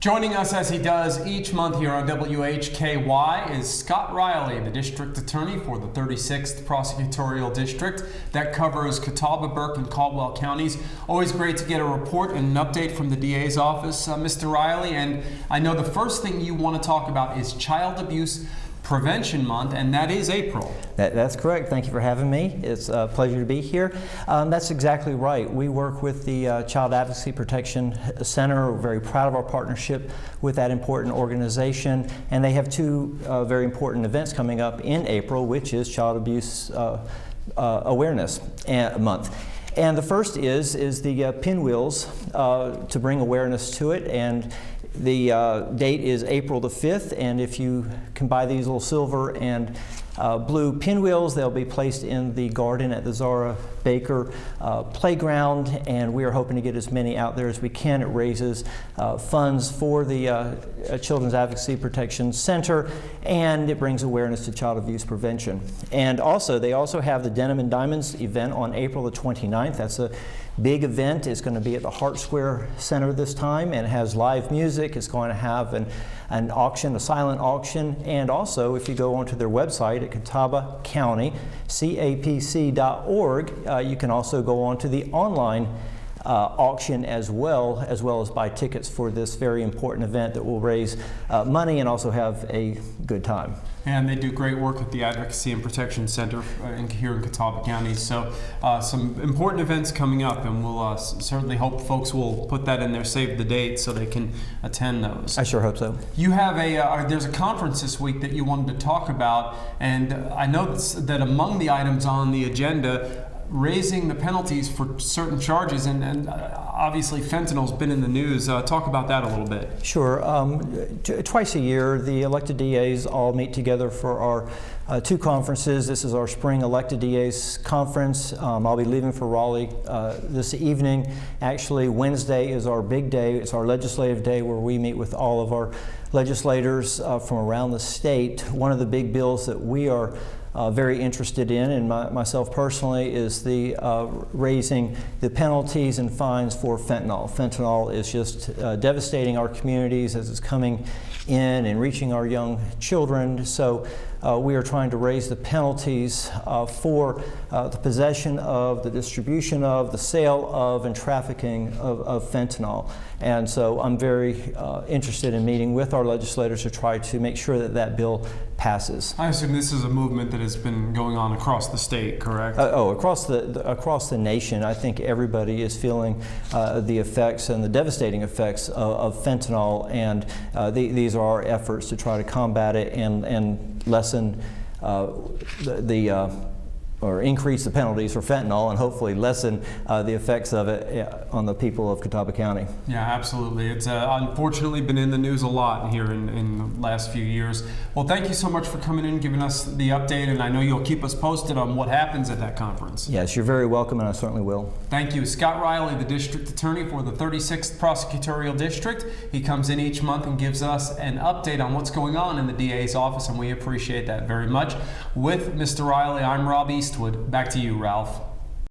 Joining us as he does each month here on WHKY is Scott Reilly, the District Attorney for the 36th Prosecutorial District that covers Catawba, Burke, and Caldwell counties. Always great to get a report and an update from the DA's office, Mr. Reilly. And I know the first thing you want to talk about is Child Abuse Prevention Month, and that is April. That's correct. Thank you for having me. It's a pleasure to be here. That's exactly right. We work with the Child Advocacy Protection Center. We're very proud of our partnership with that important organization, and they have two very important events coming up in April, which is Child Abuse Awareness Month. And the first is the pinwheels to bring awareness to it, and the date is April the 5th, and if you can buy these little silver and blue pinwheels, they'll be placed in the garden at the Zara Baker playground, and we are hoping to get as many out there as we can. It raises funds for the Children's Advocacy Protection Center, and it brings awareness to child abuse prevention. And also, they also have the Denim and Diamonds event on April the 29th. That's a big event. It's going to be at the Hart Square Center this time, and it has live music. It's going to have an auction, a silent auction, and also if you go onto their website at Catawba County, capc.org, you can also go on to the online auction as well as buy tickets for this very important event that will raise money and also have a good time. And they do great work at the Advocacy and Protection Center here in Catawba County. So some important events coming up, and we'll certainly hope folks will put that in their save the date so they can attend those. I sure hope so. You have there's a conference this week that you wanted to talk about, and I know that among the items on the agenda, raising the penalties for certain charges, and obviously fentanyl's been in the news. Talk about that a little bit. Sure. Twice a year, the elected DAs all meet together for our two conferences. This is our spring elected DAs conference. I'll be leaving for Raleigh this evening. Actually, Wednesday is our big day. It's our legislative day where we meet with all of our legislators from around the state. One of the big bills that we are very interested in, and myself personally, is the raising the penalties and fines for fentanyl. Fentanyl is just devastating our communities as it's coming in and reaching our young children. So we are trying to raise the penalties for the possession of, the distribution of, the sale of, and trafficking of fentanyl. And so I'm very interested in meeting with our legislators to try to make sure that that bill passes. I assume this is a movement that has been going on across the state, correct? Across the nation. I think everybody is feeling the effects and the devastating effects of fentanyl, and these are our efforts to try to combat it and lessen or increase the penalties for fentanyl, and hopefully lessen the effects of it on the people of Catawba County. Yeah, absolutely. It's unfortunately been in the news a lot here in the last few years. Well, thank you so much for coming in and giving us the update, and I know you'll keep us posted on what happens at that conference. Yes, you're very welcome, and I certainly will. Thank you. Scott Reilly, the District Attorney for the 36th Prosecutorial District. He comes in each month and gives us an update on what's going on in the DA's office, and we appreciate that very much. With Mr. Reilly, I'm Rob Eastwood. Back to you, Ralph.